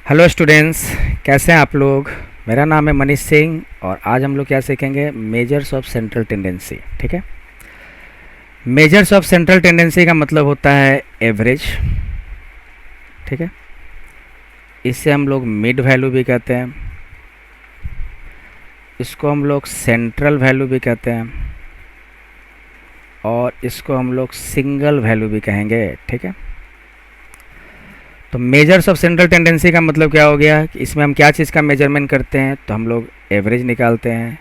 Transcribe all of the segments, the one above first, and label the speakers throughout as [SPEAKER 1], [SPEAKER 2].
[SPEAKER 1] Hello students, कैसे हैं आप लोग। मेरा नाम है मनीष सिंह और आज हम लोग क्या सीखेंगे, मेजर्स ऑफ सेंट्रल टेंडेंसी। ठीक है। मेजर्स ऑफ सेंट्रल टेंडेंसी का मतलब होता है एवरेज। ठीक है। इससे हम लोग मिड वैल्यू भी कहते हैं, इसको हम लोग सेंट्रल वैल्यू भी कहते हैं और इसको हम लोग सिंगल वैल्यू भी कहेंगे। ठीक है। तो मेजर्स ऑफ सेंट्रल टेंडेंसी का मतलब क्या हो गया कि इसमें हम क्या चीज़ का मेजरमेंट करते हैं। तो हम लोग एवरेज निकालते हैं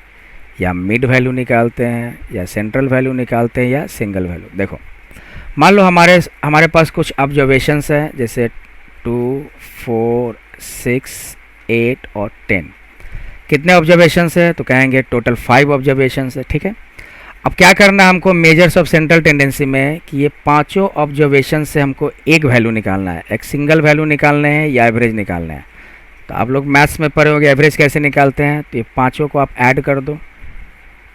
[SPEAKER 1] या मिड वैल्यू निकालते हैं या सेंट्रल वैल्यू निकालते हैं या सिंगल वैल्यू। देखो, मान लो हमारे पास कुछ ऑब्जर्वेशंस हैं, जैसे 2, 4, 6, 8 और 10। कितने ऑब्जर्वेशंस है तो कहेंगे टोटल 5 ऑब्जर्वेशंस है। ठीक है। अब क्या करना है हमको मेजर्स ऑफ सेंट्रल टेंडेंसी में कि ये पांचों ऑब्जर्वेशन से हमको एक वैल्यू निकालना है, एक सिंगल वैल्यू निकालने हैं या एवरेज निकालना है। तो आप लोग मैथ्स में पढ़े होंगे एवरेज कैसे निकालते हैं। तो ये पांचों को आप ऐड कर दो,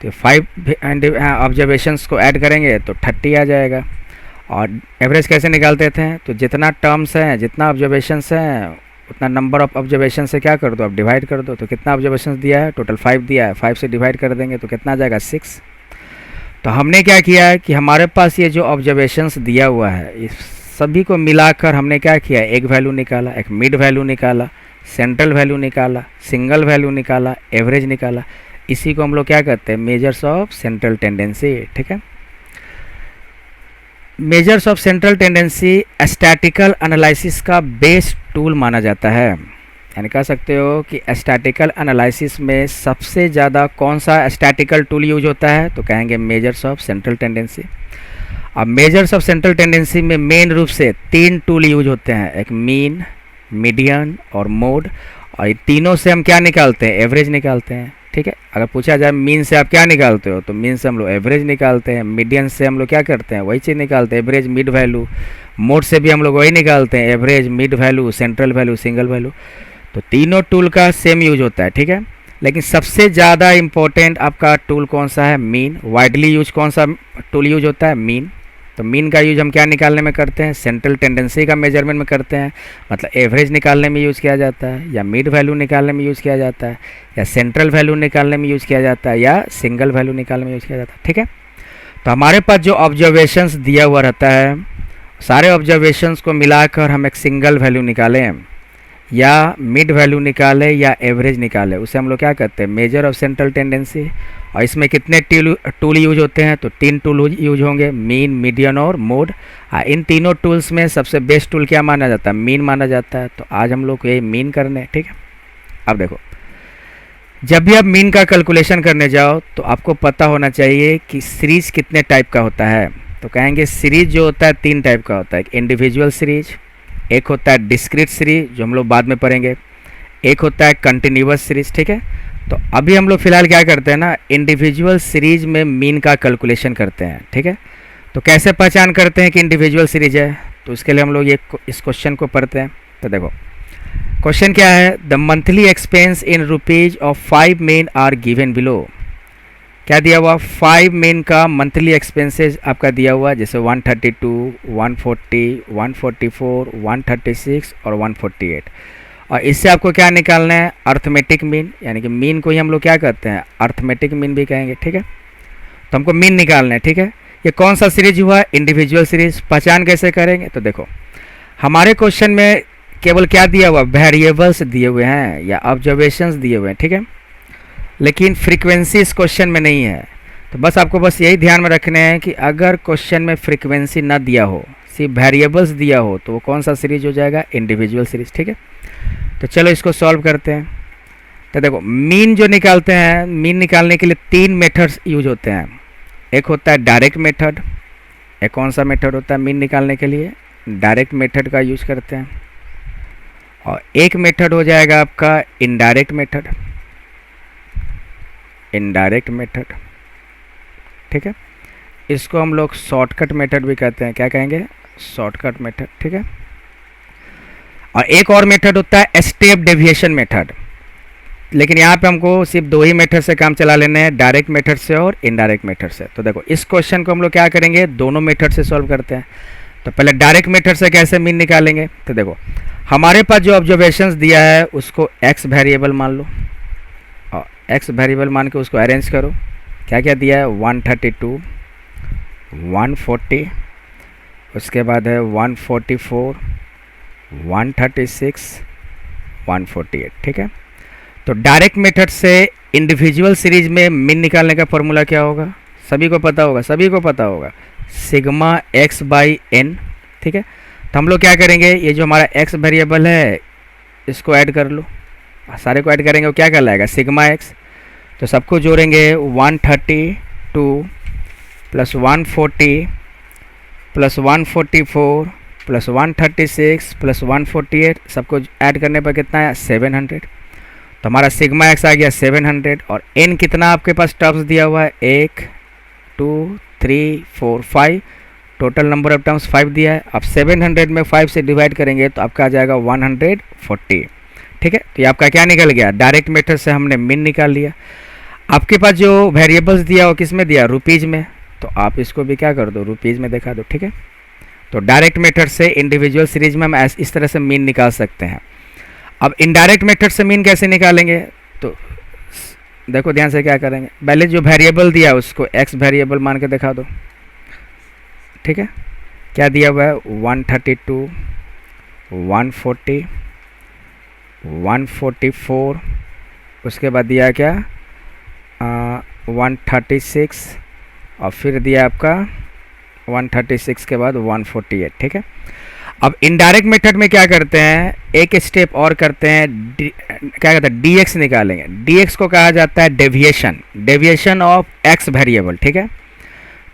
[SPEAKER 1] तो 5 ऑब्जर्वेशंस को ऐड करेंगे तो 30 आ जाएगा। और एवरेज कैसे निकालते थे, तो जितना टर्म्स हैं, जितना ऑब्जर्वेशंस हैं, उतना नंबर ऑफ ऑब्जर्वेशन से क्या कर दो, आप डिवाइड कर दो। तो कितना ऑब्जर्वेशंस दिया है, टोटल 5 दिया है, 5 से डिवाइड कर देंगे तो कितना आ जाएगा, 6। तो हमने क्या किया है कि हमारे पास ये जो ऑब्जर्वेशंस दिया हुआ है, इस सभी को मिलाकर हमने क्या किया, एक वैल्यू निकाला, एक मिड वैल्यू निकाला, सेंट्रल वैल्यू निकाला, सिंगल वैल्यू निकाला, एवरेज निकाला। इसी को हम लोग क्या कहते हैं, मेजर्स ऑफ सेंट्रल टेंडेंसी। ठीक है। Measures of central tendency statistical analysis का बेस्ट टूल माना जाता है। यानी कह सकते हो कि स्टैटिकल एनालिसिस में सबसे ज़्यादा कौन सा स्टैटिकल टूल यूज होता है, तो कहेंगे मेजर्स ऑफ सेंट्रल टेंडेंसी। अब मेजर्स ऑफ सेंट्रल टेंडेंसी में मेन रूप से 3 टूल यूज होते हैं, एक मीन, मीडियन और मोड। और ये तीनों से हम क्या निकालते हैं, एवरेज निकालते हैं। ठीक है। अगर पूछा जाए मीन से आप क्या निकालते हो, तो मीन से हम लोग एवरेज निकालते हैं, मीडियन से हम लोग क्या करते हैं, वही चीज़ निकालते हैं, एवरेज मिड वैल्यू। मोड से भी हम लोग वही निकालते हैं, average mid value, central value, single value. तो तीनों टूल का सेम यूज होता है। ठीक है। लेकिन सबसे ज़्यादा इम्पोर्टेंट आपका टूल कौन सा है, मीन। वाइडली यूज कौन सा टूल यूज होता है, मीन। तो मीन का यूज हम क्या निकालने में करते हैं, सेंट्रल टेंडेंसी का मेजरमेंट में करते हैं, मतलब एवरेज निकालने में यूज़ किया जाता है, या मिड वैल्यू निकालने में यूज़ किया जाता है, या सेंट्रल वैल्यू निकालने में यूज़ किया जाता है, या सिंगल वैल्यू निकालने में यूज़ किया जाता है। ठीक है। तो हमारे पास जो ऑब्जर्वेशंस दिया हुआ रहता है, सारे ऑब्जर्वेशंस को मिलाकर हम एक सिंगल वैल्यू निकालें या मिड वैल्यू निकाले या एवरेज निकाले, उसे हम लोग क्या कहते हैं, मेजर ऑफ सेंट्रल टेंडेंसी। और इसमें कितने टूल यूज होते हैं, तो 3 टूल यूज होंगे, मीन, मीडियन और मोड। इन तीनों टूल्स में सबसे बेस्ट टूल क्या माना जाता है, मीन माना जाता है। तो आज हम लोग को यही मीन करने हैं। ठीक है। अब देखो, जब भी आप मीन का कैलकुलेशन करने जाओ तो आपको पता होना चाहिए कि सीरीज कितने टाइप का होता है। तो कहेंगे सीरीज जो होता है 3 टाइप का होता है, एक इंडिविजुअल सीरीज, एक होता है डिस्क्रीट सीरीज जो हम लोग बाद में पढ़ेंगे, एक होता है कंटिन्यूअस सीरीज। ठीक है। तो अभी हम लोग फिलहाल क्या करते हैं ना, इंडिविजुअल सीरीज में मीन का कैलकुलेशन करते हैं। ठीक है। तो कैसे पहचान करते हैं कि इंडिविजुअल सीरीज है, तो उसके लिए हम लोग इस क्वेश्चन को पढ़ते हैं। तो देखो क्वेश्चन क्या है, the monthly expense in rupees of 5 men are given below. क्या दिया हुआ, 5 मेन का मंथली एक्सपेंसेस आपका दिया हुआ, जैसे 132, 140, 144, 136 और 148। और इससे आपको क्या निकालना है, अर्थमेटिक मीन। यानी कि मीन को ही हम लोग क्या कहते हैं, अर्थमेटिक मीन भी कहेंगे। ठीक है। तो हमको मीन निकालना है। ठीक है। ये कौन सा सीरीज हुआ, इंडिविजुअल सीरीज। पहचान कैसे करेंगे, तो देखो हमारे क्वेश्चन में केवल क्या दिया हुआ, वेरिएबल्स दिए हुए हैं या ऑब्जर्वेशंस दिए हुए हैं। ठीक है। लेकिन फ्रीक्वेंसी इस क्वेश्चन में नहीं है। तो बस आपको बस यही ध्यान में रखने हैं कि अगर क्वेश्चन में फ्रीक्वेंसी ना दिया हो, सिर्फ वेरिएबल्स दिया हो, तो वो कौन सा सीरीज हो जाएगा, इंडिविजुअल सीरीज। ठीक है। तो चलो इसको सॉल्व करते हैं। तो देखो मीन जो निकालते हैं, मीन निकालने के लिए 3 मेथड्स यूज होते हैं। एक होता है डायरेक्ट मेथड। एक कौन सा मेथड होता है मीन निकालने के लिए, डायरेक्ट मेथड का यूज करते हैं। और एक मेथड हो जाएगा आपका इनडायरेक्ट मेथड, इनडायरेक्ट मेथड। ठीक है। इसको हम लोग शॉर्टकट मेथड भी कहते हैं। क्या कहेंगे, शॉर्टकट मेथड। ठीक है। और एक और मेथड होता है स्टेप डेविएशन मेथड। लेकिन यहाँ पे हमको सिर्फ 2 ही मेथड से काम चला लेना है, डायरेक्ट मेथड से और इनडायरेक्ट मेथड से। तो देखो इस क्वेश्चन को हम लोग क्या करेंगे, दोनों मेथड से सॉल्व करते हैं। तो पहले डायरेक्ट मेथड से कैसे मीन निकालेंगे, तो देखो हमारे पास जो ऑब्जर्वेशंस दिया है उसको एक्स वेरिएबल मान लो और एक्स वेरिएबल मान के उसको अरेंज करो। क्या क्या दिया है, 132, 140, उसके बाद है 144, 136, 148। ठीक है, तो डायरेक्ट मेथड से इंडिविजुअल सीरीज में मीन निकालने का फॉर्मूला क्या होगा, सभी को पता होगा, सभी को पता होगा, सिग्मा एक्स बाई एन। ठीक है, तो हम लोग क्या करेंगे, ये जो हमारा एक्स वेरिएबल है इसको ऐड कर लो, सारे को ऐड करेंगे वो क्या कहलाएगा, सिग्मा एक्स। तो सबको जोड़ेंगे 132 प्लस 140 प्लस 144 प्लस 136 प्लस 148, सबको ऐड करने पर कितना है 700। तो हमारा सिग्मा एक्स आ गया 700 और एन कितना आपके पास टर्म्स दिया हुआ है, 1 2 3 4 5, टोटल नंबर ऑफ टर्म्स 5 दिया है। अब 700 में 5 से डिवाइड करेंगे तो आपका आ जाएगा 140। ठीक है, तो ये आपका क्या निकल गया, डायरेक्ट मेथड से हमने मीन निकाल लिया। आपके पास जो वेरिएबल्स दिया वो किस में दिया, रुपीज़ में, तो आप इसको भी क्या कर दो, रुपीज़ में दिखा दो। ठीक है, तो डायरेक्ट मेथड से इंडिविजुअल सीरीज में हम इस तरह से मीन निकाल सकते हैं। अब इनडायरेक्ट मेथड से मीन कैसे निकालेंगे, तो देखो ध्यान से क्या करेंगे, पहले जो वेरिएबल दिया उसको एक्स वेरिएबल मान के दिखा दो। ठीक है, क्या दिया हुआ है, 132, 140, 144, उसके बाद दिया क्या 136 और फिर दिया आपका 136 के बाद 148। ठीक है, अब इनडायरेक्ट मेथड में क्या करते हैं, एक स्टेप और करते हैं, क्या कहते हैं, dx निकालेंगे। dx को कहा जाता है deviation, deviation of x variable. ठीक है,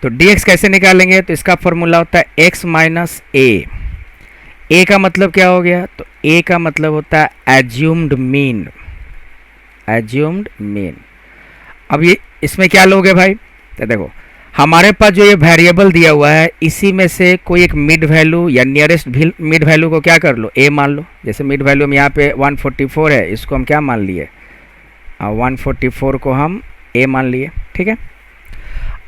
[SPEAKER 1] तो dx कैसे निकालेंगे, तो इसका फॉर्मूला होता है x माइनस a का मतलब क्या हो गया, तो a का मतलब होता है एज्यूम्ड मीन, एज्यूम्ड मीन। अब ये इसमें क्या लोगे भाई, तो देखो हमारे पास जो ये वेरिएबल दिया हुआ है इसी में से कोई एक मिड वैल्यू या नियरेस्ट मिड वैल्यू को क्या कर लो, a मान लो। जैसे मिड वैल्यू में यहाँ पे 144 है, इसको हम क्या मान लिए, 144 को हम a मान लिए। ठीक है,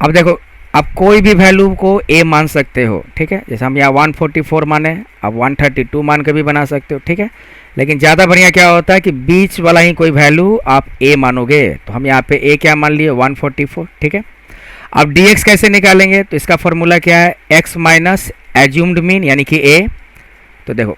[SPEAKER 1] अब देखो आप कोई भी वैल्यू को a मान सकते हो। ठीक है, जैसे हम यहाँ 144 माने, आप 132 मान के भी बना सकते हो। ठीक है, लेकिन ज़्यादा बढ़िया क्या होता है कि बीच वाला ही कोई वैल्यू आप a मानोगे, तो हम यहाँ पे a क्या मान लिए, 144। ठीक है, अब dx कैसे निकालेंगे, तो इसका फॉर्मूला क्या है, x माइनस एज्यूम्ड मीन यानी कि a। तो देखो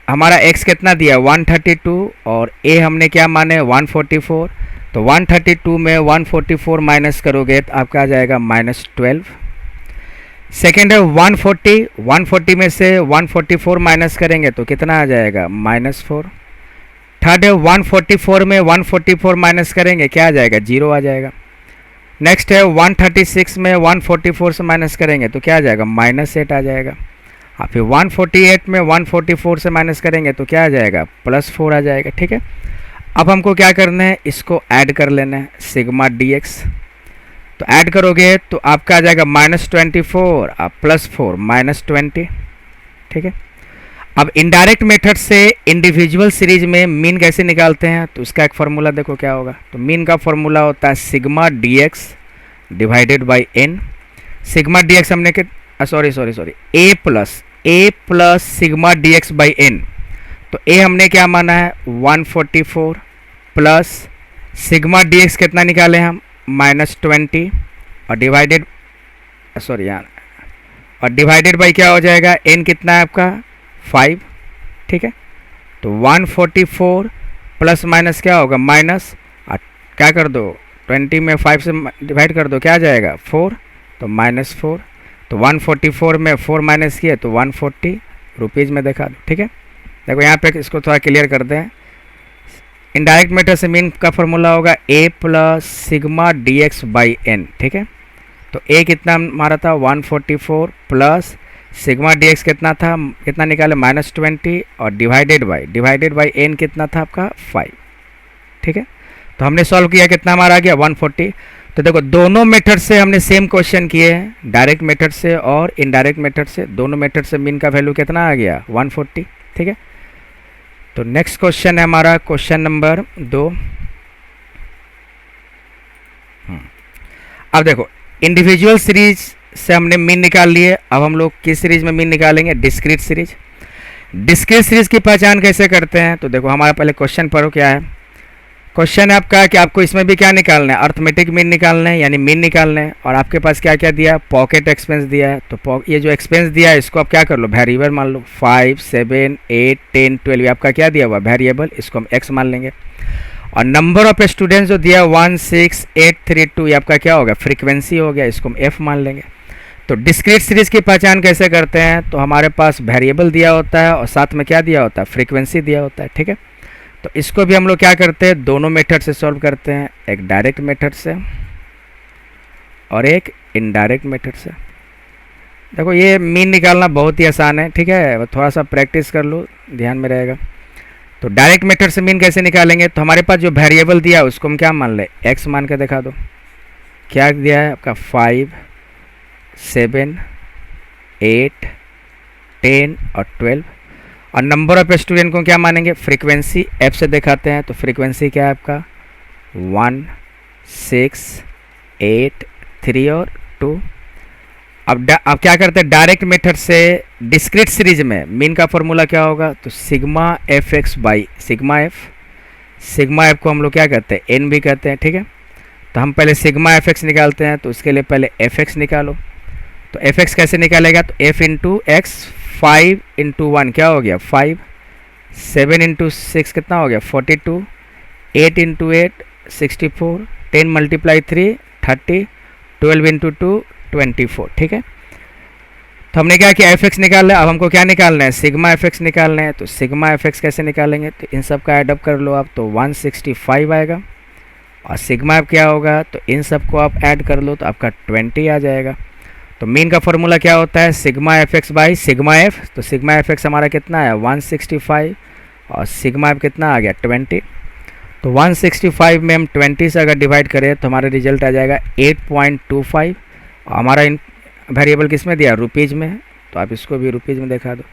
[SPEAKER 1] हमारा x कितना दिया 132 और a हमने क्या माने 144, तो 132 में 144 माइनस करोगे तो आपका आ जाएगा -12। सेकेंड है 140, 140 में से 144 माइनस करेंगे तो कितना आ जाएगा -4। थर्ड है 144 में 144 माइनस करेंगे क्या आ जाएगा, 0 आ जाएगा। नेक्स्ट है 136 में 144 से माइनस करेंगे तो क्या आ जाएगा, -8 आ जाएगा। और फिर 148 में 144 से माइनस करेंगे तो क्या आ जाएगा, +4 आ जाएगा। ठीक है, अब हमको क्या करना है, इसको ऐड कर लेना है, सिग्मा dx। तो ऐड करोगे तो आपका आ जाएगा -24 और +4 -20। ठीक है, अब इनडायरेक्ट मेथड से इंडिविजुअल सीरीज में मीन कैसे निकालते हैं, तो उसका एक फार्मूला देखो क्या होगा। तो मीन का फार्मूला होता है sigma dx divided by n। Sigma dx हमने के sorry a plus sigma dx by n। तो a हमने क्या माना है 144 प्लस सिग्मा dx कितना निकाले हम -20 और डिवाइडेड और डिवाइडेड बाई क्या हो जाएगा, n कितना है आपका 5। ठीक है, तो 144 प्लस माइनस क्या होगा माइनस, और क्या कर दो 20 में 5 से डिवाइड कर दो क्या आ जाएगा 4, तो -4। तो 144 में 4 माइनस किए तो 140 रुपीज़ में देखा दो। ठीक है, देखो यहाँ पे इसको थोड़ा क्लियर कर दें। इनडायरेक्ट मेथड से मीन का फॉर्मूला होगा a plus sigma dx by n। ठीक है, तो a कितना हमारा था 144 प्लस सिग्मा dx कितना था, कितना निकाले -20 और डिवाइडेड बाई n कितना था आपका 5। ठीक है, तो हमने सॉल्व किया, कितना हमारा आ गया 140। तो देखो दोनों मेथड से हमने सेम क्वेश्चन किए हैं, डायरेक्ट मेथड से और इनडायरेक्ट मेथड से, दोनों मेथड से मीन का वैल्यू कितना आ गया 140। ठीक है, तो नेक्स्ट क्वेश्चन है हमारा क्वेश्चन नंबर 2। अब देखो इंडिविजुअल सीरीज से हमने मीन निकाल लिए। अब हम लोग किस सीरीज में मीन निकालेंगे? Discrete series. डिस्क्रीट सीरीज की पहचान कैसे करते हैं? तो देखो हमारा पहले क्वेश्चन पढ़ो क्या है। क्वेश्चन है आपका कि आपको इसमें भी क्या निकालना है? अर्थमेटिक मीन निकालना है, यानी मीन निकालना है। और आपके पास क्या क्या दिया? पॉकेट एक्सपेंस दिया है। तो ये जो एक्सपेंस दिया है इसको आप क्या कर लो? वेरिएबल मान लो। 5, 7, 8, 10, 12 आपका क्या दिया हुआ? वेरिएबल, इसको हम एक्स मान लेंगे। और नंबर ऑफ स्टूडेंट्स जो दिया 1, 6, 8, 3, 2 ये आपका क्या होगा? फ्रीक्वेंसी हो गया, इसको हम एफ मान लेंगे। तो डिस्क्रीट सीरीज की पहचान कैसे करते हैं? तो हमारे पास वेरिएबल दिया होता है और साथ में क्या दिया होता है? फ्रीक्वेंसी दिया होता है, ठीक है। तो इसको भी हम लोग क्या करते हैं? दोनों मेथड से सॉल्व करते हैं, एक डायरेक्ट मेथड से और एक इनडायरेक्ट मेथड से। देखो ये मीन निकालना बहुत ही आसान है, ठीक है, थोड़ा सा प्रैक्टिस कर लो, ध्यान में रहेगा। तो डायरेक्ट मेथड से मीन कैसे निकालेंगे? तो हमारे पास जो वेरिएबल दिया है उसको हम क्या मान ले? एक्स मान के दिखा दो। क्या दिया है आपका? 5, 7, 8, 10 और 12। और नंबर ऑफ स्टूडेंट को क्या मानेंगे? फ्रीक्वेंसी एफ से दिखाते हैं। तो फ्रीक्वेंसी क्या है आपका? 1, 6, 8, 3 और 2। अब क्या करते हैं? डायरेक्ट मेथड से डिस्क्रीट सीरीज में मीन का फॉर्मूला क्या होगा? तो sigma F x by sigma F. Sigma F को हम लोग क्या कहते हैं? एन भी कहते हैं, ठीक है। तो हम पहले सिग्मा एफ एक्स निकालते हैं, तो उसके लिए पहले एफ एक्स निकालो। तो एफ एक्स कैसे निकालेगा? तो एफ इंटू एक्स, 5 इंटू 1 क्या हो गया? 5, 7 इंटू 6 कितना हो गया? 42, 8 इंटू 8 64, 10 मल्टीप्लाई 3 30, 12 इंटू 2 24, ठीक है। तो हमने क्या किया? एफ एक्स निकालना है। अब हमको क्या निकालना है? सिग्मा एफ एक्स निकालना है। तो सिग्मा एफ एक्स कैसे निकालेंगे? तो इन सब का एडअप कर लो आप, तो 165 आएगा। और सिग्मा एफ क्या होगा? तो इन सब को आप ऐड कर लो तो आपका 20 आ जाएगा। तो मीन का फॉर्मूला क्या होता है? Sigma F x by sigma F. तो सिग्मा एफ एक्स हमारा कितना है? 165 और सिग्मा एफ कितना आ गया? 20। तो 165 में हम 20 से अगर डिवाइड करें तो हमारा रिजल्ट आ जाएगा 8.25। और हमारा इन वेरिएबल किस में दिया? रुपीज़ में। तो आप इसको भी रुपीज़ में दिखा दो।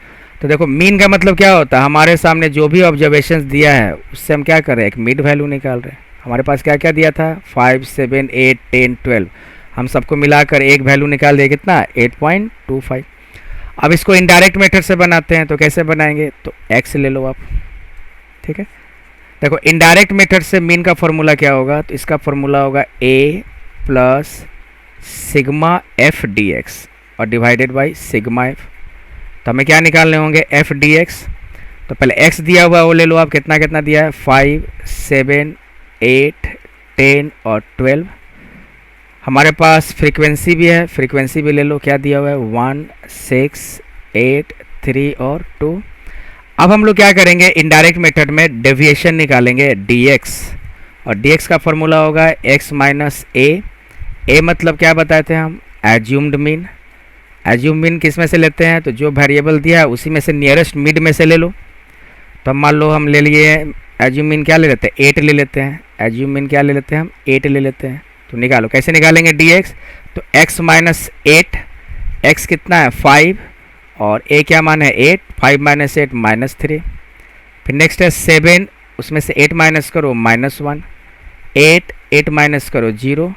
[SPEAKER 1] तो देखो मीन का मतलब क्या होता है? हमारे सामने जो भी ऑब्जर्वेशंस दिया है उससे हम क्या कर रहे हैं? एक मिड वैल्यू निकाल रहे हैं। हमारे पास क्या क्या दिया था? 5, 7, 8, 10, 12। हम सबको मिलाकर एक वैल्यू निकाल दिए, कितना? 8.25। अब इसको इनडायरेक्ट मेथड से बनाते हैं। तो कैसे बनाएंगे? तो एक्स ले लो आप, ठीक है। देखो इनडायरेक्ट मेथड से मीन का फॉर्मूला क्या होगा? तो इसका फॉर्मूला होगा A plus sigma F D X और डिवाइडेड बाई सिग्मा एफ। तो हमें क्या निकालने होंगे? F D X. तो पहले एक्स दिया हुआ वो ले लो आप, कितना कितना दिया है? 5, 7, 8, 10 और 12। हमारे पास फ्रीक्वेंसी भी है, फ्रीक्वेंसी भी ले लो। क्या दिया हुआ है? 1, 6, 8, 3 और 2। अब हम लोग क्या करेंगे? इनडायरेक्ट मेथड में डेविएशन निकालेंगे, डी एक्स। और डी एक्स का फॉर्मूला होगा एक्स माइनस ए। ए मतलब क्या बताए थे हम? Assumed mean. एज्यूम मीन किस में से लेते हैं? तो जो वेरिएबल दिया है उसी में से नियरेस्ट मिड में से ले लो। तो मान लो हम ले लिए एज्यूम मीन क्या ले लेते हैं? 8 ले लेते हैं। एज्यूम मीन क्या ले लेते हैं हम? 8 ले लेते हैं। तो निकालो, कैसे निकालेंगे? D X. तो एक्स माइनस 8, एक्स कितना है? 5 और ए क्या मान है? 8, 5 माइनस 8 -3। फिर नेक्स्ट है 7, उसमें से 8 माइनस करो -1, 8 माइनस करो 0,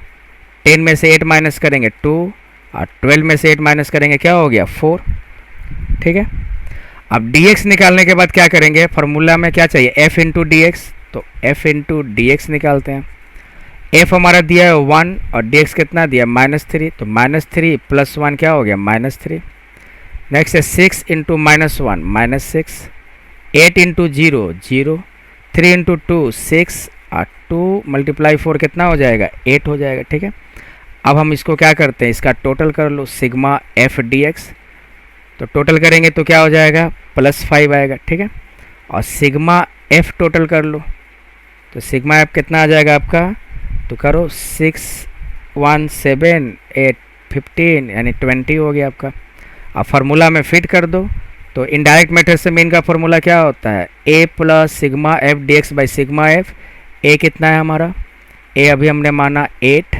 [SPEAKER 1] 10 में से 8 माइनस करेंगे 2 और 12 में से 8 माइनस करेंगे क्या हो गया? 4, ठीक है। अब dx निकालने के बाद क्या करेंगे? फार्मूला में क्या चाहिए? f into D X. तो f इंटू डी एक्स निकालते हैं। f हमारा दिया है 1 और dx कितना दिया? -3। तो -3 प्लस 1 क्या हो गया? -3। नेक्स्ट है 6 इंटू -1 -6, 8 इंटू 0 0, 3 इंटू 2 6 और 2 मल्टीप्लाई 4 कितना हो जाएगा? 8 हो जाएगा, ठीक है। अब हम इसको क्या करते हैं? इसका टोटल कर लो, सिग्मा एफ डी एक्स। तो टोटल करेंगे तो क्या हो जाएगा? +5 आएगा, ठीक है। और सिग्मा एफ टोटल कर लो, तो सिग्मा एफ कितना आ जाएगा आपका? तो करो 6, 1, 7, 8, 15 यानी 20 हो गया आपका। अब फार्मूला में फिट कर दो। तो इनडायरेक्ट मेथड से मीन का फार्मूला क्या होता है? A plus sigma F D X by sigma F. A कितना है हमारा? ए अभी हमने माना 8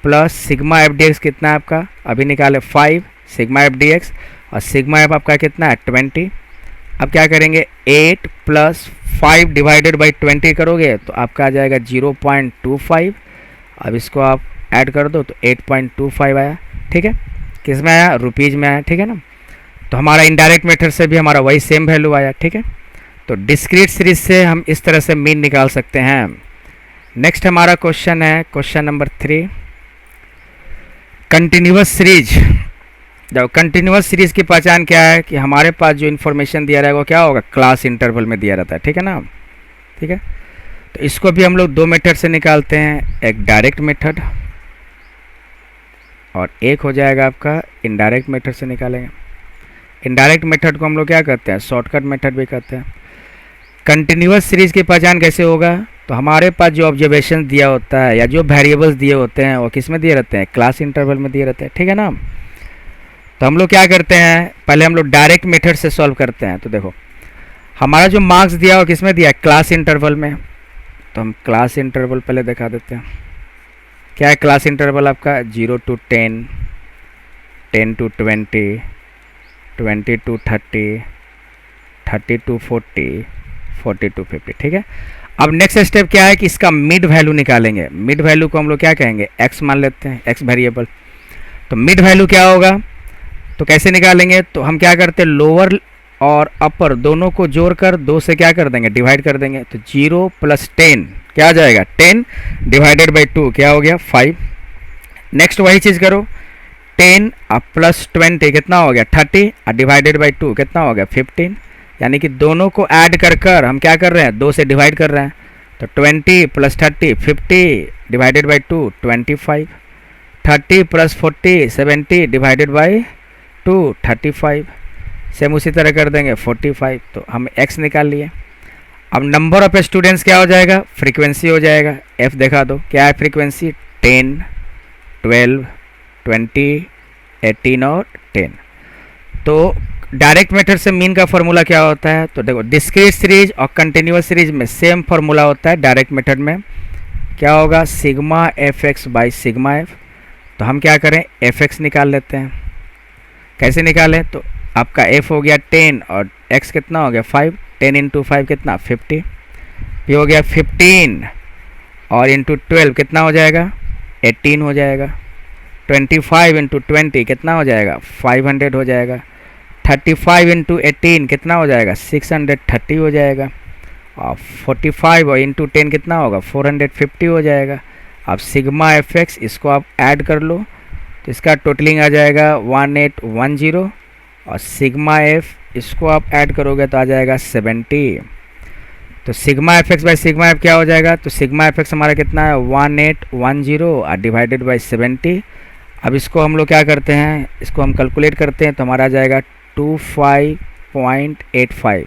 [SPEAKER 1] plus sigma F D X कितना है आपका? अभी निकाले 5 सिग्मा एफ डी एक्स और सिग्मा एफ आपका कितना है? 20। अब क्या करेंगे? 8 प्लस 5 डिवाइडेड बाई 20 करोगे तो आपका आ जाएगा 0.25। अब इसको आप ऐड कर दो तो 8.25 आया, ठीक है। किस में आया, रुपीज़ में आया, ठीक है ना। तो हमारा इनडायरेक्ट मेथड से भी हमारा वही सेम वैल्यू आया, ठीक है। तो डिस्क्रीट सीरीज से हम इस तरह से मीन निकाल सकते हैं। नेक्स्ट हमारा क्वेश्चन है क्वेश्चन नंबर 3, कंटिन्यूअस सीरीज। जब कंटिन्यूअस सीरीज की पहचान क्या है कि हमारे पास जो इन्फॉर्मेशन दिया रहेगा वो क्या होगा, क्लास इंटरवल में दिया रहता है, ठीक है ना। ठीक है, तो इसको भी हम लोग दो मेथड से निकालते हैं, एक डायरेक्ट मेथड और एक हो जाएगा आपका इनडायरेक्ट मेथड से निकालेंगे। इनडायरेक्ट मेथड को हम लोग क्या कहते हैं, शॉर्टकट मेथड भी कहते हैं। कंटिन्यूअस सीरीज की पहचान कैसे होगा, तो हमारे पास जो ऑब्जर्वेशन दिया होता है या जो वेरिएबल्स दिए होते हैं वो किस में दिए रहते हैं, क्लास इंटरवल में दिए रहते हैं, ठीक है ना। तो हम लोग क्या करते हैं, पहले हम लोग डायरेक्ट मेथड से सॉल्व करते हैं। तो देखो हमारा जो मार्क्स दिया हो किस में दिया है, क्लास इंटरवल में। तो हम क्लास इंटरवल पहले दिखा देते हैं। क्या है क्लास इंटरवल आपका, 0 to 10, 10 to 20, 20 to 30, 30 to 40, 40 to 50, ठीक है। अब नेक्स्ट स्टेप क्या है कि इसका मिड वैल्यू निकालेंगे। मिड वैल्यू को हम लोग क्या कहेंगे, एक्स मान लेते हैं, एक्स वेरिएबल। तो मिड वैल्यू क्या होगा, तो कैसे निकालेंगे, तो हम क्या करते हैं, लोअर और अपर दोनों को जोड़कर 2 से क्या कर देंगे, डिवाइड कर देंगे। तो 0 + 10 क्या आ जाएगा, 10 डिवाइडेड बाई 2 क्या हो गया, 5। नेक्स्ट वही चीज़ करो, 10 + 20 कितना हो गया, 30 डिवाइडेड बाई 2 कितना हो गया, 15। यानी कि दोनों को ऐड कर कर हम क्या कर रहे हैं, 2 से डिवाइड कर रहे हैं। तो 20 + 30 50 divided by 2 25, 30 + 40 70 divided by 2 35। Same उसी तरह कर देंगे 45। तो हम x निकाल लिए। अब नंबर ऑफ स्टूडेंट्स क्या हो जाएगा, फ्रीक्वेंसी हो जाएगा। f दिखा दो क्या है फ्रीक्वेंसी, 10 12 20 18 और 10। तो डायरेक्ट मेथड से मीन का फॉर्मूला क्या होता है, तो देखो डिस्क्रीट सीरीज और कंटिन्यूअस सीरीज में सेम फॉर्मूला होता है। डायरेक्ट मेथड में क्या होगा, sigma fx by sigma f। तो हम क्या करें, fx निकाल लेते हैं। कैसे निकालें, तो आपका f हो गया 10 और x कितना हो गया 5, 10 × 5 कितना 50, ये हो गया 15 और इंटू 12 कितना हो जाएगा 18 हो जाएगा। 25 × 20 कितना हो जाएगा 500 हो जाएगा। 35 × 18 कितना हो जाएगा 630 हो जाएगा। और 45 और इंटू 10 कितना होगा 450 हो जाएगा। अब सिग्मा fx इसको आप ऐड कर लो तो इसका टोटलिंग आ जाएगा 1810 और सिग्मा f इसको आप ऐड करोगे तो आ जाएगा 70। तो sigma fx by sigma f क्या हो जाएगा, तो सिग्मा fx हमारा कितना है 1810 और डिवाइडेड बाई 70। अब इसको हम लोग क्या करते हैं, इसको हम कैलकुलेट करते हैं तो हमारा आ जाएगा 25.85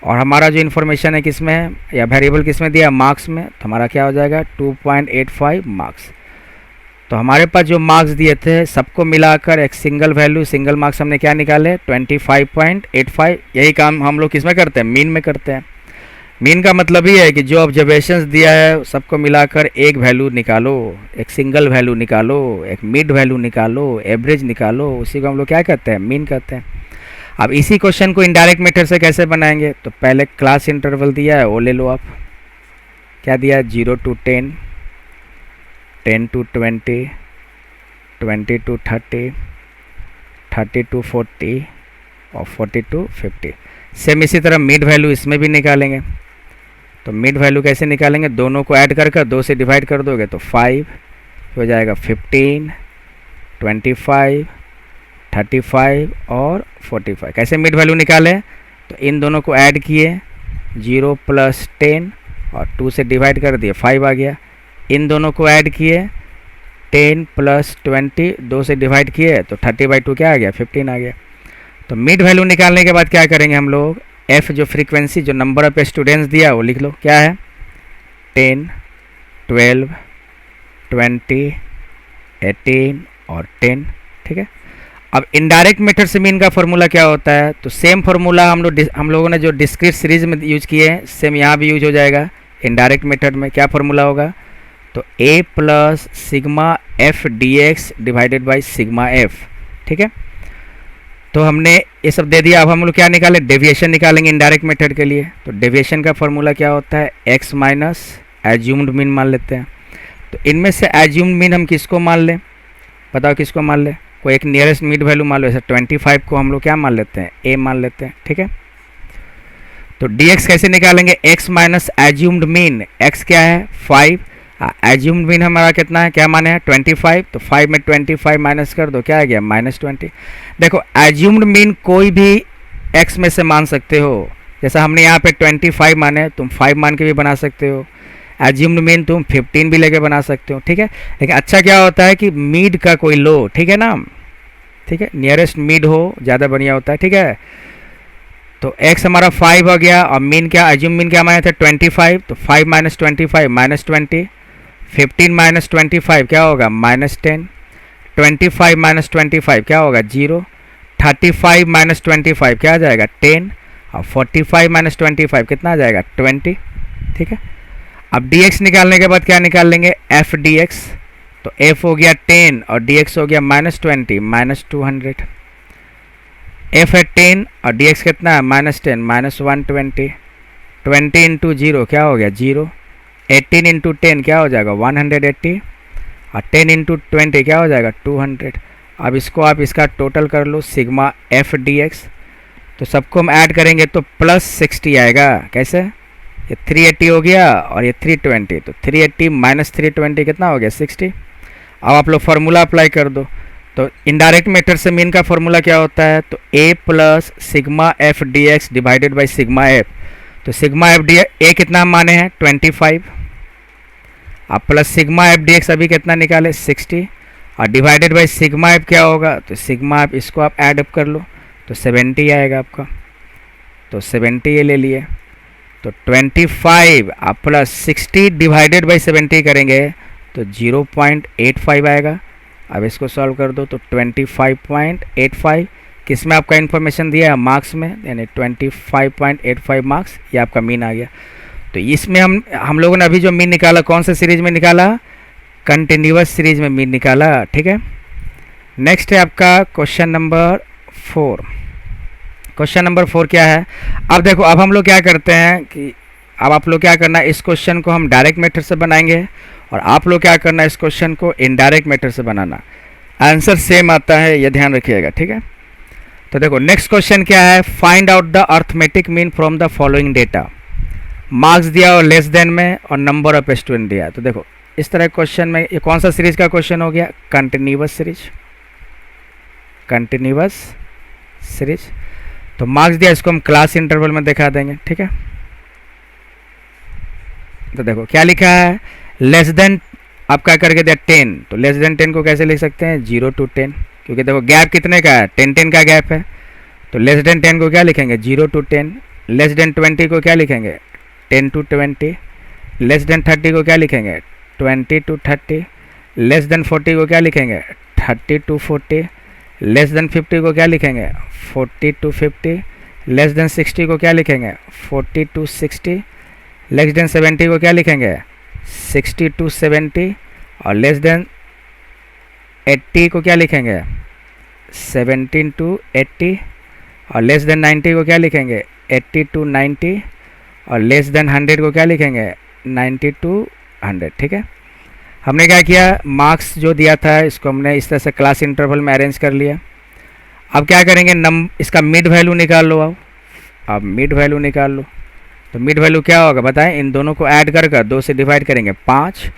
[SPEAKER 1] और हमारा जो इन्फॉर्मेशन है किस में है या वेरिएबल किस में दिया है, मार्क्स में। तो हमारा क्या हो जाएगा 2.85 मार्क्स। तो हमारे पास जो मार्क्स दिए थे सबको मिलाकर एक सिंगल वैल्यू सिंगल मार्क्स हमने क्या निकाले 25.85। यही काम हम लोग किस में करते हैं, मीन में करते हैं। मीन का मतलब ही है कि जो ऑब्जर्वेशंस दिया है सबको मिलाकर एक वैल्यू निकालो, एक सिंगल वैल्यू निकालो, एक मिड वैल्यू निकालो, एवरेज निकालो, उसी को हम लोग क्या कहते हैं, मीन कहते हैं। अब इसी क्वेश्चन को इनडायरेक्ट मेथड से कैसे बनाएंगे, तो पहले क्लास इंटरवल दिया है वो ले लो आप। क्या दिया है 0 to 10, 10 to 20, 20 to 30, 30 to 40 और 40 to 50। सेम इसी तरह मिड वैल्यू इसमें भी निकालेंगे। तो मिड वैल्यू कैसे निकालेंगे, दोनों को ऐड कर कर 2 से डिवाइड कर दोगे तो 5 हो जाएगा 15, 25, 35 और 45। कैसे मिड वैल्यू निकालें, तो इन दोनों को ऐड किए 0 + 10 और 2 से डिवाइड कर दिए 5 आ गया। इन दोनों को ऐड किए 10 + 20 2 से डिवाइड किए तो 30/2 क्या आ गया 15 आ गया। तो मिड वैल्यू निकालने के बाद क्या करेंगे हम लोग, f जो फ्रीक्वेंसी जो नंबर ऑफ स्टूडेंट्स दिया वो लिख लो। क्या है 10 12 20 18 और 10, ठीक है। अब इनडायरेक्ट मेथड से मीन का फार्मूला क्या होता है, तो सेम फार्मूला हम लोगों ने जो डिस्क्रीट सीरीज में यूज किए हैं सेम यहाँ भी यूज हो जाएगा। इनडायरेक्ट मेथड में क्या फार्मूला होगा, तो a + sigma f dx divided by sigma f, ठीक है। तो हमने ये सब दे दिया। अब हम लोग क्या निकाले, डेविएशन निकालेंगे इनडायरेक्ट मेथड के लिए। तो डेविएशन का फार्मूला क्या होता है, x माइनस एज्यूम्ड मीन मान लेते हैं। तो इनमें से एज्यूम्ड मीन हम किसको मान लें, बताओ किसको मान लें, कोई एक नियरेस्ट मिड वैल्यू मान लो, जैसे 25 को हम लोग क्या मान लेते हैं, ए मान लेते हैं, ठीक है। तो dx कैसे निकालेंगे, x minus assumed mean, x क्या है 5, एज्यूम्ड मीन हमारा कितना है, क्या माने हैं 25, तो 5 में 25 माइनस कर दो, क्या आ गया -20। देखो एज्यूम्ड मीन कोई भी x में से मान सकते हो, जैसा हमने यहाँ पे 25 माने, तुम 5 मान के भी बना सकते हो, एज्यूम्ड मीन तुम 15 भी लेके बना सकते हो, ठीक है। लेकिन अच्छा क्या होता है कि मीड का कोई लो, ठीक है ना, ठीक है, नियरेस्ट मीड हो ज़्यादा बढ़िया होता है, ठीक है। तो x हमारा 5 हो गया, और मीन क्या, एज्यूम मीन क्या माने थे 25, तो 5 माइनस 25 -20, 15 माइनस 25 क्या होगा -10, 25 माइनस 25 क्या होगा 0, 35 माइनस 25 क्या आ जाएगा 10, और 45 माइनस 25 कितना आ जाएगा 20, ठीक है। अब dx निकालने के बाद क्या निकाल लेंगे, f dx, तो f हो गया 10 और dx हो गया -20 -200, f है 10 और dx कितना है -10 -120, 20 इंटू 0 क्या हो गया 0, 18 इंटू 10 क्या हो जाएगा 180, और 10 इंटू 20 क्या हो जाएगा 200। अब इसको आप इसका टोटल कर लो, सिग्मा f dx, तो सबको हम ऐड करेंगे तो +60 आएगा, कैसे, ये 380 हो गया और ये 320, तो 380 माइनस 320 कितना हो गया 60। अब आप लोग फार्मूला अप्लाई कर दो, तो इनडायरेक्ट मेथड से मीन का फार्मूला क्या होता है, तो a plus sigma f dx divided by sigma f, तो सिग्मा f dx a कितना माने हैं 25, अब प्लस सिग्मा f dx अभी कितना निकाले 60, और डिवाइडेड बाई सिग्मा f क्या होगा, तो सिग्मा f इसको आप ऐड अप कर लो तो 70 आएगा आपका, तो 70 ये ले लिए, तो 25 आप प्लस 60 डिवाइडेड बाई 70 करेंगे तो 0.85 आएगा। अब इसको सॉल्व कर दो तो 25.85 किस में आपका इन्फॉर्मेशन दिया है, मार्क्स में, यानी 25.85 मार्क्स, ये आपका मीन आ गया। तो इसमें हम लोगों ने अभी जो मीन निकाला कौन से सीरीज में निकाला, कंटिन्यूअस सीरीज में मीन निकाला, ठीक है। नेक्स्ट है आपका क्वेश्चन नंबर 4। क्वेश्चन नंबर 4 क्या है, अब देखो, अब हम लोग क्या करते हैं कि अब आप लोग क्या करना है, इस क्वेश्चन को हम डायरेक्ट मेथड से बनाएंगे और आप लोग क्या करना है, इस क्वेश्चन को इनडायरेक्ट मेथड से बनाना, आंसर सेम आता है, ये ध्यान रखिएगा, ठीक है। तो देखो नेक्स्ट क्वेश्चन क्या है, find out the arithmetic mean from the following data, marks दिया और लेस देन में और नंबर ऑफ स्टूडेंट दिया। तो देखो इस तरह क्वेश्चन में ये कौन सा सीरीज का क्वेश्चन हो गया, कंटिन्यूअस सीरीज, कंटिन्यूअस सीरीज। तो मार्क्स दिया, इसको हम क्लास इंटरवल में दिखा देंगे, ठीक है। तो देखो क्या लिखा है, लेस देन आप क्या करके दिया 10, तो लेस देन 10 को कैसे लिख सकते हैं 0 to 10, क्योंकि देखो गैप कितने का है 10 का गैप है, तो लेस देन 10 को क्या लिखेंगे 0 to 10, लेस देन 20 को क्या लिखेंगे 10 to 20, लेस देन 30 को क्या लिखेंगे 20 to 30, लेस देन 40 को क्या लिखेंगे 30 to 40, लेस देन 50 को क्या लिखेंगे 40 to 50, लेस देन 60 को क्या लिखेंगे 40 to 60, लेस देन 70 को क्या लिखेंगे 60 to 70, और लेस देन 80 को क्या लिखेंगे 17 to 80, और लेस देन 90 को क्या लिखेंगे 80 to 90, और लेस देन 100 को क्या लिखेंगे 90 to 100, ठीक है। हमने क्या किया, मार्क्स जो दिया था इसको हमने इस तरह से क्लास इंटरवल में अरेंज कर लिया। अब क्या करेंगे, इसका मिड वैल्यू निकाल लो, अब मिड वैल्यू निकाल लो, तो मिड वैल्यू क्या होगा बताएं, इन दोनों को ऐड कर 2 से डिवाइड करेंगे 5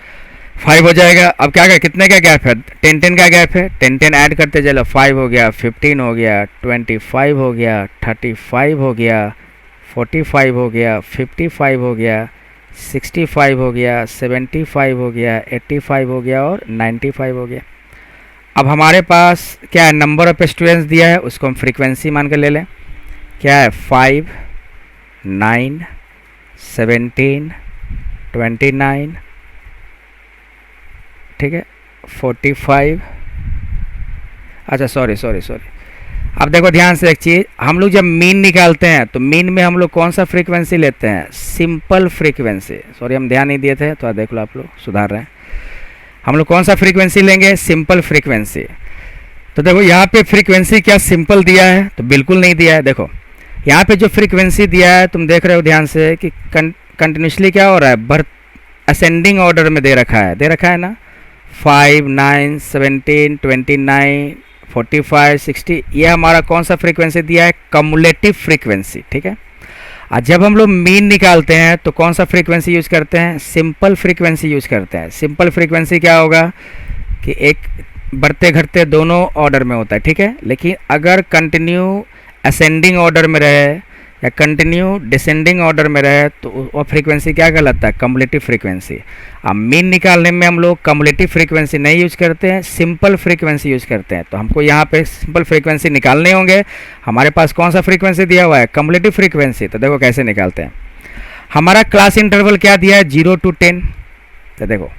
[SPEAKER 1] हो जाएगा। अब क्या क्या कितने का गैप है 10 का गैप है, 10 ऐड करते चलो 5 हो गया, 15 हो गया, 25 हो गया, 35 हो गया, 45 हो गया, 55 हो गया, 65 हो गया, 75 हो गया, 85 हो गया और 95 हो गया। अब हमारे पास क्या है, नंबर ऑफ स्टूडेंट्स दिया है, उसको हम फ्रीक्वेंसी मान कर ले लें, क्या है 5 9 17 29, ठीक है 45, अच्छा सॉरी, अब देखो ध्यान से एक चीज़, हम लोग जब मीन निकालते हैं तो मीन में हम लोग कौन सा फ्रीक्वेंसी लेते हैं, सिंपल फ्रीक्वेंसी, सॉरी हम ध्यान नहीं दिए थे, तो देख लो आप लोग सुधार रहे हैं, हम लोग कौन सा फ्रीक्वेंसी लेंगे, सिंपल फ्रीक्वेंसी। तो देखो यहाँ पे फ्रीक्वेंसी क्या सिंपल दिया है, तो बिल्कुल नहीं दिया है। देखो यहाँ पे जो फ्रीक्वेंसी दिया है तुम देख रहे हो ध्यान से कि कंटिन्यूसली क्या हो रहा है, असेंडिंग ऑर्डर में दे रखा है ना, 5 9 17 29 45, 60, ये हमारा कौन सा फ्रीक्वेंसी दिया है? कम्युलेटिव फ्रीक्वेंसी, ठीक है। और जब हम लोग मीन निकालते हैं तो कौन सा फ्रीक्वेंसी यूज करते हैं? सिंपल फ्रीक्वेंसी यूज करते हैं। सिंपल फ्रीक्वेंसी क्या होगा कि एक बढ़ते घटते दोनों ऑर्डर में होता है, ठीक है। लेकिन अगर कंटिन्यू असेंडिंग ऑर्डर में रहे या कंटिन्यू डिसेंडिंग ऑर्डर में रहे तो वो फ्रीक्वेंसी क्या कहलाता है? Cumulative frequency. अब मीन निकालने में हम लोग कम्युलेटिव फ्रीक्वेंसी नहीं यूज करते हैं, सिंपल फ्रीक्वेंसी यूज करते हैं। तो हमको यहाँ पे सिंपल फ्रीक्वेंसी निकालने होंगे। हमारे पास कौन सा फ्रीक्वेंसी दिया हुआ है? Cumulative frequency. तो देखो कैसे निकालते हैं। हमारा क्लास इंटरवल क्या दिया है? 0 to 10। तो देखो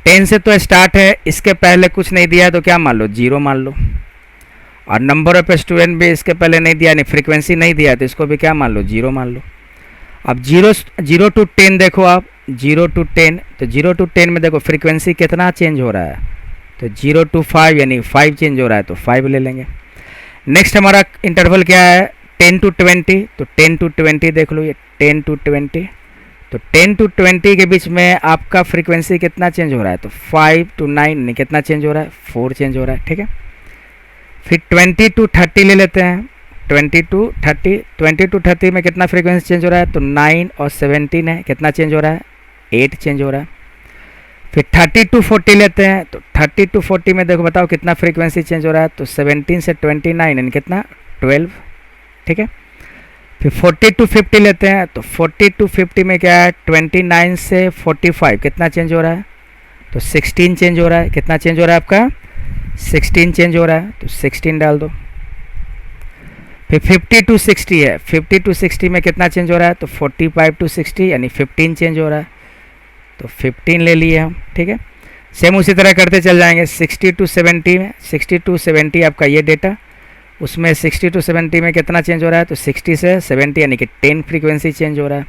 [SPEAKER 1] 10 से तो स्टार्ट है, इसके पहले कुछ नहीं दिया है तो क्या मान लो? 0 मान लो। और नंबर ऑफ स्टूडेंट भी इसके पहले नहीं दिया, नहीं फ्रीक्वेंसी नहीं दिया, तो इसको भी क्या मान लो? 0 मान लो। अब 0 to 10 देखो आप, 0 to 10, तो 0 to 10 में देखो फ्रीक्वेंसी कितना चेंज हो रहा है? तो 0 to 5 यानी 5 चेंज हो रहा है, तो 5 ले लेंगे। नेक्स्ट हमारा इंटरवल क्या है? 10 to 20, तो 10 to 20 देख लो, ये 10 to 20, तो 10 to 20 के बीच में आपका फ्रीक्वेंसी कितना चेंज हो रहा है? तो 5 to 9 कितना चेंज हो रहा है? 4 चेंज हो रहा है, ठीक है। फिर 20 to 30 ले लेते हैं, 20 to 30, 20 to 30 में कितना फ्रीक्वेंसी चेंज हो रहा है? तो 9 और 17 है, कितना चेंज हो रहा है? 8 चेंज हो रहा है। फिर 30 to 40 लेते हैं, तो 30 to 40 में देखो बताओ कितना फ्रीक्वेंसी चेंज हो रहा है? तो 17 से 29 यानी कितना? 12, ठीक है। फिर 40 to 50 लेते हैं, तो 40 to 50 में क्या है? 29 से 45 कितना चेंज हो रहा है? तो 16 चेंज हो रहा है। कितना चेंज हो रहा है आपका? 16 चेंज हो रहा है, तो 16 डाल दो। फिर 50 to 60 है, 50 to 60 में कितना चेंज हो रहा है? तो 45 to 60 यानी 15 चेंज हो रहा है, तो 15 ले लिए हम, ठीक है। सेम उसी तरह करते चल जाएंगे। 60 to 70 में, 60 to 70 आपका ये डेटा, उसमें 60 to 70 में कितना चेंज हो रहा है? तो 60 से 70 यानी कि 10 फ्रीक्वेंसी चेंज हो रहा है।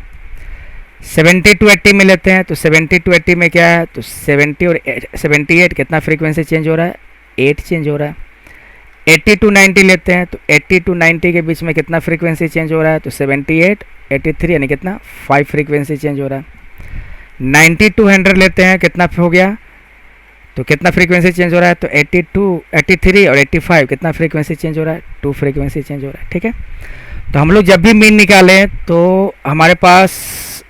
[SPEAKER 1] 70 to 80 में लेते हैं, तो 70 to 80 में क्या है? तो 70 और 78 कितना फ्रीक्वेंसी चेंज हो रहा है? 8 चेंज हो रहा है। 80 to 90 लेते हैं, तो 80 to 90 के बीच में कितना फ्रीक्वेंसी चेंज हो रहा है? तो 78, 83 यानी कितना? 5 फ्रीक्वेंसी चेंज हो रहा है। 90 to 100 लेते हैं, कितना हो गया? तो कितना फ्रीक्वेंसी चेंज हो रहा है? तो 82, 83 और 85 कितना फ्रीक्वेंसी चेंज हो रहा है? 2 फ्रीक्वेंसी चेंज हो रहा है, ठीक है। तो हम लोग जब भी मीन निकालें तो हमारे पास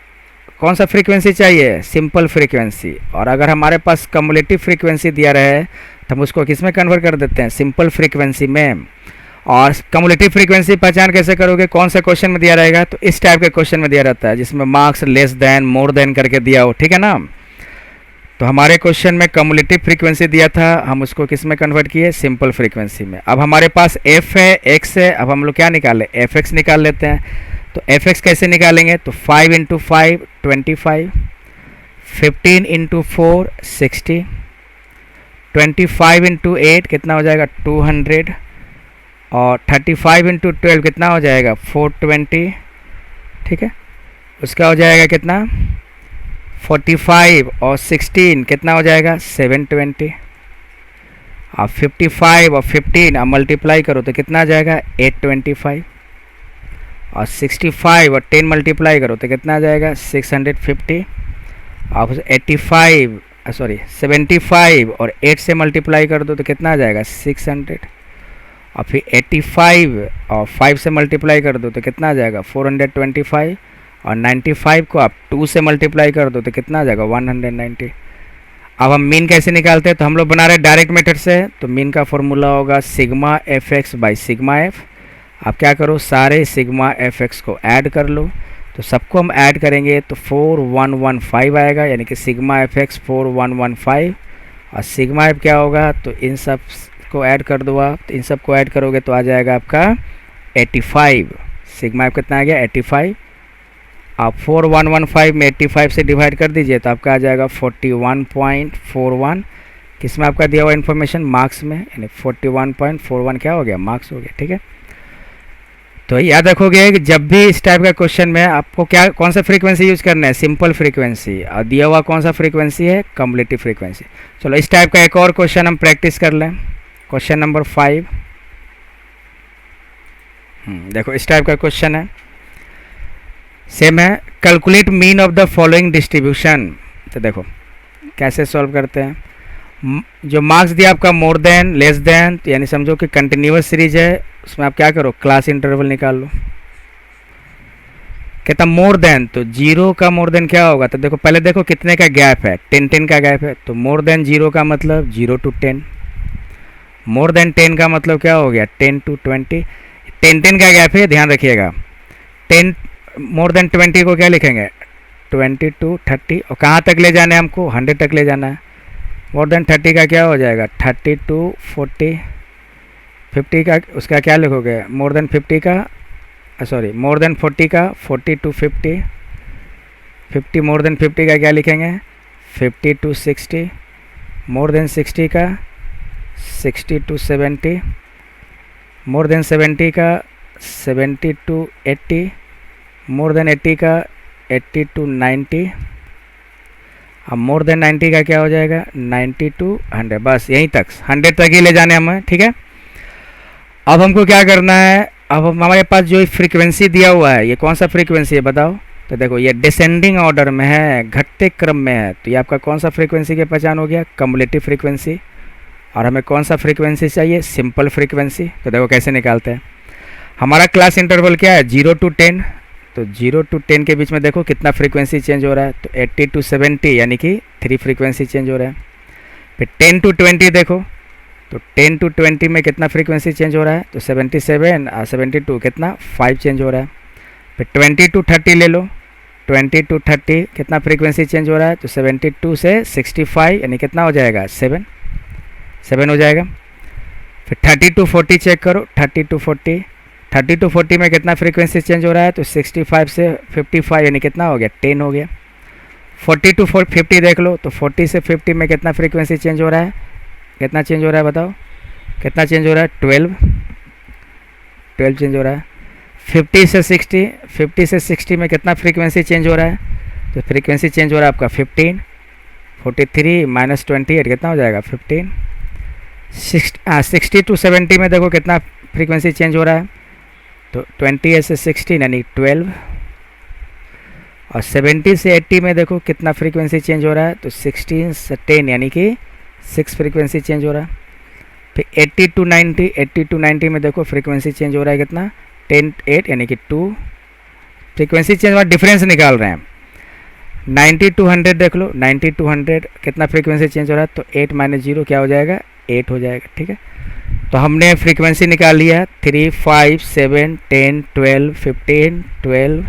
[SPEAKER 1] कौन सा फ्रीक्वेंसी चाहिए? Simple frequency. और अगर हमारे पास कम्युलेटिव फ्रीक्वेंसी दिया रहे तो हम उसको किस में कन्वर्ट कर देते हैं? सिंपल फ्रीक्वेंसी में। और कम्युलेटिव फ्रीक्वेंसी पहचान कैसे करोगे? कौन सा क्वेश्चन में दिया रहेगा? तो इस टाइप के क्वेश्चन में दिया रहता है जिसमें marks less than, more than करके दिया हो, ठीक है ना। तो हमारे क्वेश्चन में कम्युलेटिव फ्रीक्वेंसी दिया था, हम उसको किस में कन्वर्ट किए? सिंपल फ्रीक्वेंसी में। अब हमारे पास एफ है, एक्स है, अब हम लोग क्या निकालें? एफ एक्स निकाल लेते हैं। तो एफ एक्स कैसे निकालेंगे? तो 5 × 5 25, 15 × 4 60, 25 × 8 कितना हो जाएगा? 200, और 35 × 12 कितना हो जाएगा? 420, ठीक है। उसका हो जाएगा कितना? 45 और 16 कितना हो जाएगा? 720। अब 55 और 15 अब मल्टीप्लाई करो तो कितना आ जाएगा? 825। और 65 और 10 मल्टीप्लाई करो तो कितना आ जाएगा? 650। अब 75 और 8 से मल्टीप्लाई कर दो तो कितना आ जाएगा? 600। और फिर 85 और 5 से मल्टीप्लाई कर दो तो कितना आ जाएगा? 425। और 95 को आप 2 से मल्टीप्लाई कर दो तो कितना आ जाएगा? 190। अब हम मीन कैसे निकालते हैं? तो हम लोग बना रहे हैं डायरेक्ट मेथड से। तो मीन का फॉर्मूला होगा sigma F x by sigma F. आप क्या करो? सारे सिग्मा एफ एक्स को ऐड कर लो। तो सबको हम ऐड करेंगे तो 4115 आएगा, यानी कि सिग्मा एफ एक्स 4115। और सिग्मा एफ क्या होगा? तो इन सब को ऐड कर दो आप, तो इन सब को ऐड करोगे तो आ जाएगा आपका 85। सिग्मा एफ कितना आ गया? 85। आप 4115 में 85 से डिवाइड कर दीजिए तो आपका आ जाएगा 41.41। किस में आपका दिया हुआ इन्फॉर्मेशन? मार्क्स में, यानी 41.41 क्या हो गया? मार्क्स हो गया, ठीक है। तो याद रखोगे कि जब भी इस टाइप का क्वेश्चन में आपको क्या कौन सा फ्रीक्वेंसी यूज़ करना है? Simple frequency. और दिया हुआ कौन सा फ्रीक्वेंसी है? Cumulative frequency. चलो इस टाइप का एक और क्वेश्चन हम प्रैक्टिस कर लें। Question number 5। देखो इस टाइप का क्वेश्चन है, सेम है। Calculate mean of the following distribution. तो देखो कैसे सॉल्व करते हैं। जो मार्क्स दिया आपका मोर देन लेस देन, तो यानी समझो कि कंटिन्यूअस सीरीज है, उसमें आप क्या करो क्लास इंटरवल निकाल लो। कहता मोर देन, तो जीरो का मोर देन क्या होगा, तो देखो पहले देखो कितने का गैप है, 10 का गैप है, तो मोर देन जीरो का मतलब 0 to 10। मोर देन 10 का मतलब क्या हो गया 10 to 20। 10 का गैप है, ध्यान रखिएगा। 10 मोर देन 20 को क्या लिखेंगे 20 to 30, और कहाँ तक ले जाना है हमको 100 तक ले जाना है। मोर देन 30 का क्या हो जाएगा 30 to 40। 50 का उसका क्या लिखोगे मोर देन 50 का, सॉरी मोर देन 40 का 40 to 50। 50 मोर देन 50 का क्या लिखेंगे 50 to 60। मोर देन 60 का 60 to 70। मोर देन 70 का 70 to 80। मोर देन 80 का 80 to 90। अब मोर देन 90 का क्या हो जाएगा 90 to 100। बस यहीं तक 100 तक ही ले जाने हमें, ठीक है। अब हमको क्या करना है, अब हमारे पास जो फ्रीक्वेंसी दिया हुआ है ये कौन सा फ्रीक्वेंसी है बताओ, तो देखो ये डिसेंडिंग ऑर्डर में है, घटते क्रम में है, तो ये आपका कौन सा फ्रीक्वेंसी की पहचान हो गया कम्युलेटिव फ्रीक्वेंसी। और हमें कौन सा फ्रीक्वेंसी चाहिए सिंपल फ्रीक्वेंसी। तो देखो कैसे निकालते हैं, हमारा क्लास इंटरवल क्या है 0 to 10, तो 0 to 10 के बीच में देखो कितना फ्रीक्वेंसी चेंज हो रहा है, तो 80 to 70 यानी कि 3 फ्रीक्वेंसी चेंज हो रहा है। फिर 10 to 20 देखो, तो 10 to 20 में कितना फ्रीक्वेंसी चेंज हो रहा है, तो 77 और 72 कितना 5 चेंज हो रहा है। फिर 20 to 30 ले लो, 20 to 30 कितना फ्रीक्वेंसी चेंज हो रहा है, तो 72 से 65 यानी कितना हो जाएगा 7 हो जाएगा। फिर 30 to 40 चेक करो, 30 to 40 में कितना फ्रीक्वेंसी चेंज हो रहा है, तो 65 से 55 यानी कितना हो गया 10 हो गया। 40 to 50 देख लो, तो 40 से 50 में कितना फ्रीक्वेंसी चेंज हो रहा है, कितना चेंज हो रहा है बताओ, कितना चेंज हो रहा है 12 चेंज हो रहा है। 50 से 60 में कितना फ्रीक्वेंसी चेंज हो रहा है, तो फ्रीक्वेंसी चेंज हो रहा है आपका 15। 43 माइनस 28 कितना हो जाएगा 15। 60 to 70 में देखो कितना फ्रीक्वेंसी चेंज हो रहा है, तो 28 से 16 यानी 12। और 70 से 80 में देखो कितना फ्रीक्वेंसी चेंज हो रहा है, तो 16 से 10 यानी कि 6 फ्रीक्वेंसी चेंज हो रहा है। फिर 80 to 90 में देखो फ्रीक्वेंसी चेंज हो रहा है कितना 10 8 यानी कि 2 फ्रीक्वेंसी चेंज और डिफरेंस निकाल रहे हैं। 90 to 100 देख लो, 90 to 100 कितना फ्रीक्वेंसी चेंज हो रहा है, तो 8 माइनस 0 क्या हो जाएगा 8 हो जाएगा, ठीक है। तो हमने फ्रीक्वेंसी निकाल लिया 3 5 7 10 12 15 12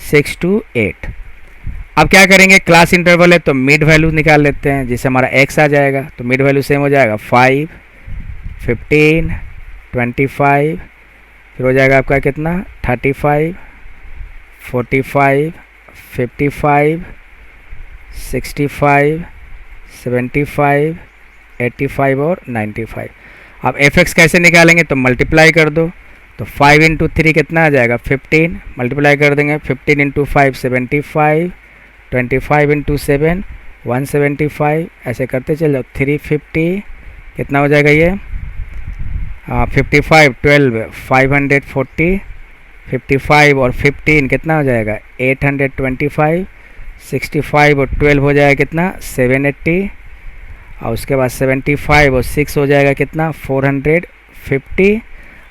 [SPEAKER 1] 6 to 8। अब क्या करेंगे क्लास इंटरवल है तो मिड वैल्यू निकाल लेते हैं, जिससे हमारा x आ जाएगा, तो मिड वैल्यू सेम हो जाएगा 5 15 25, फिर हो जाएगा आपका कितना 35 45 55 65 75 85 और 95। अब fx कैसे निकालेंगे, तो मल्टीप्लाई कर दो, तो 5 इंटू 3 कितना आ जाएगा 15, मल्टीप्लाई कर देंगे 15 इंटू 5 75, 25 इंटू 7 175, ऐसे करते चल जाओ 350 कितना हो जाएगा ये 55 12 540, 55 और 15 कितना हो जाएगा 825, 65 और 12 हो जाएगा कितना 780, और उसके बाद 75 और 6 हो जाएगा कितना 450,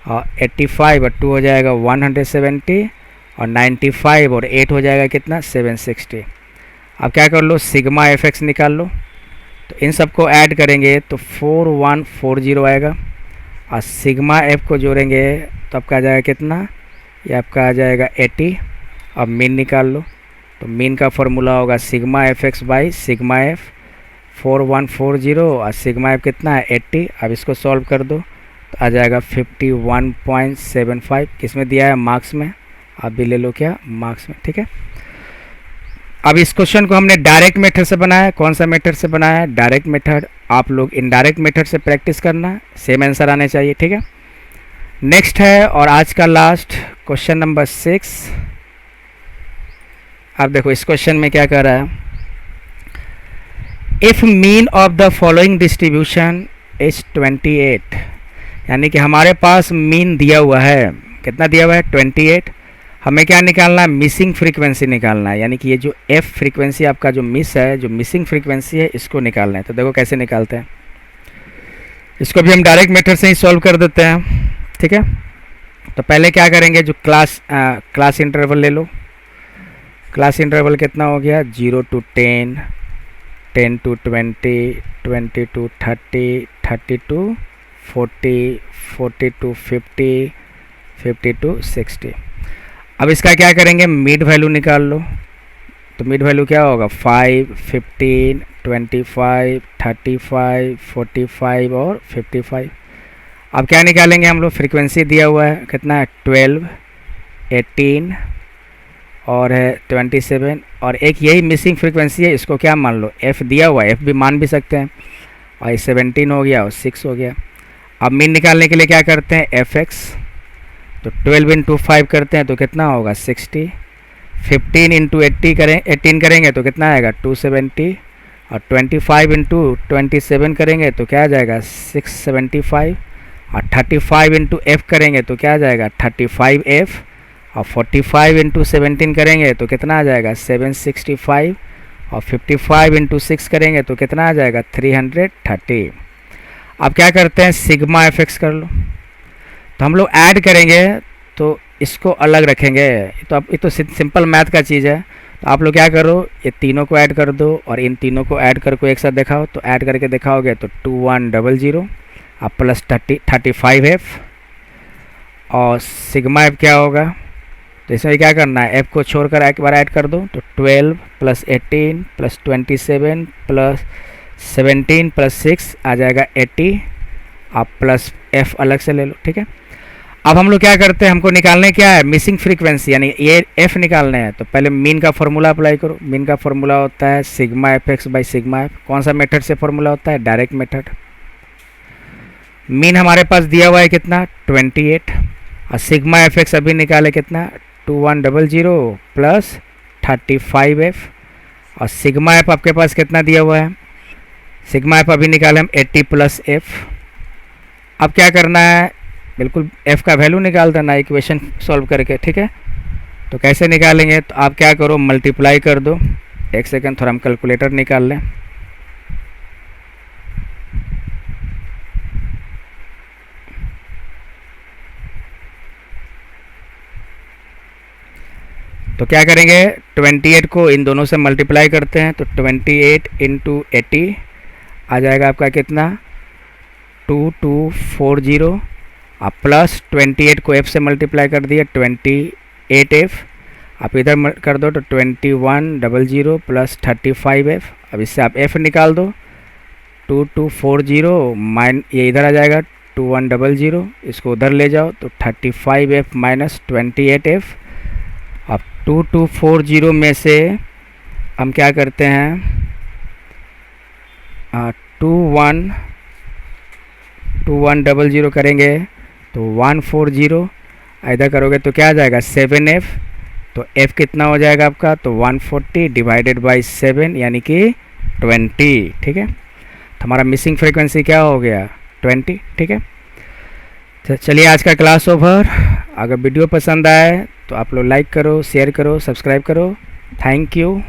[SPEAKER 1] और 85 और 2 हो जाएगा 170, और 95 और 8 हो जाएगा कितना 760। अब क्या कर लो सिग्मा एफ एक्स निकाल लो, तो इन सबको ऐड करेंगे तो 4140 आएगा, और सिग्मा एफ को जोड़ेंगे तो आपका आ जाएगा कितना, ये आपका आ जाएगा 80। अब मीन निकाल लो, तो मीन का फॉर्मूला होगा sigma F x by sigma F 4140, और सिग्मा एफ कितना है 80। अब इसको सॉल्व कर दो तो आ जाएगा 51.75, किसमें दिया है मार्क्स में, आप भी ले लो क्या मार्क्स में, ठीक है। अब इस क्वेश्चन को हमने डायरेक्ट मेथड से बनाया, कौन सा मेथड से बनाया है डायरेक्ट मेथड, आप लोग इनडायरेक्ट मेथड से प्रैक्टिस करना, सेम आंसर आने चाहिए, ठीक है। नेक्स्ट है और आज का लास्ट क्वेश्चन नंबर 6। आप देखो इस क्वेश्चन में क्या कर रहा है, if mean of the following distribution is 28, यानी कि हमारे पास मीन दिया हुआ है, कितना दिया हुआ है 28, हमें क्या निकालना है, मिसिंग फ्रीक्वेंसी निकालना है, यानी कि ये जो एफ फ्रीक्वेंसी आपका जो मिस है, जो मिसिंग फ्रीक्वेंसी है, इसको निकालना है। तो देखो कैसे निकालते हैं, इसको भी हम डायरेक्ट मेथड से ही सॉल्व कर देते हैं, ठीक है। तो पहले क्या करेंगे, जो क्लास इंटरवल ले लो। क्लास इंटरवल कितना हो गया, 0 to 10, 10 to 20, 20 to 30, 30 to 40, 40 to 50, 50 to 60। अब इसका क्या करेंगे, मिड वैल्यू निकाल लो। तो मिड वैल्यू क्या होगा, 5, 15, 25, 35, 45 और 55। अब क्या निकालेंगे हम लोग, फ्रीक्वेंसी दिया हुआ है कितना है, 12, 18 और है 27, और एक यही मिसिंग फ्रीक्वेंसी है, इसको क्या मान लो, एफ दिया हुआ है, एफ भी मान भी सकते हैं। और 17 हो गया और 6 हो गया। अब मीन निकालने के लिए क्या करते हैं, एफ एक्स। तो 12 इंटू 5 करते हैं तो कितना होगा, 60। 15 इंटू 18 करेंगे तो कितना आएगा, 270। और 25 इंटू 27 करेंगे तो क्या आ जाएगा, 675। और 35 इंटू एफ करेंगे तो क्या आ जाएगा, 35F। और 45 इंटू 17 करेंगे तो कितना आ जाएगा, 765। और 55 इंटू 6 करेंगे तो कितना आ जाएगा, 330। अब क्या करते हैं, सिग्मा एफ एक्स कर लो। तो हम लोग ऐड करेंगे तो इसको अलग रखेंगे। तो अब ये तो सिंपल मैथ का चीज़ है। तो आप लोग क्या करो, ये तीनों को ऐड कर दो और इन तीनों को ऐड करके एक साथ दिखाओ। तो ऐड करके दिखाओगे तो 2100 अब प्लस 35F और सिग्मा एफ क्या होगा। तो इसमें क्या करना है, एफ को छोड़कर एक बार ऐड कर दो। तो 12 प्लस 18 प्लस 27 प्लस 17 प्लस 6 आ जाएगा 80। आप प्लस एफ अलग से ले लो, ठीक है। अब हम लोग क्या करते हैं, हमको निकालने क्या है, मिसिंग फ्रीक्वेंसी, यानी ये एफ निकालने हैं। तो पहले मीन का फॉर्मूला अप्लाई करो। मीन का फॉर्मूला होता है sigma F x by sigma F. कौन सा मेथड से फॉर्मूला होता है, डायरेक्ट मेथड। मीन हमारे पास दिया हुआ है कितना, 28। और सिग्मा एफ एक्स अभी निकाले कितना, 2100 प्लस 35F। और सिग्मा एफ आपके पास कितना दिया हुआ है, सिग्मा एफ अभी निकाले हम 80 प्लस एफ। अब क्या करना है, बिल्कुल एफ़ का वैल्यू निकाल देना इक्वेशन सॉल्व करके, ठीक है। तो कैसे निकालेंगे, तो आप क्या करो, मल्टीप्लाई कर दो। एक सेकंड थोड़ा हम कैलकुलेटर निकाल लें। तो क्या करेंगे, 28 को इन दोनों से मल्टीप्लाई करते हैं। तो 28 इंटू 80 आ जाएगा आपका कितना, 2240। आप प्लस 28 को एफ से मल्टीप्लाई कर दिए, 28F। आप इधर कर दो तो 2100 प्लस 35F। अब इससे आप F निकाल दो, 2240 माइन, ये इधर आ जाएगा 2100, इसको उधर ले जाओ तो 35F माइनस 28F। अब 2240 में से हम क्या करते हैं, 2100 करेंगे तो 140, इधर करोगे तो क्या आ जाएगा 7F। तो F कितना हो जाएगा आपका, तो 140 डिवाइडेड बाई 7 यानी कि 20, ठीक है। तो हमारा मिसिंग फ्रीक्वेंसी क्या हो गया, 20, ठीक है। तो चलिए आज का क्लास ओवर। अगर वीडियो पसंद आए तो आप लोग लाइक करो, शेयर करो, सब्सक्राइब करो। Thank you.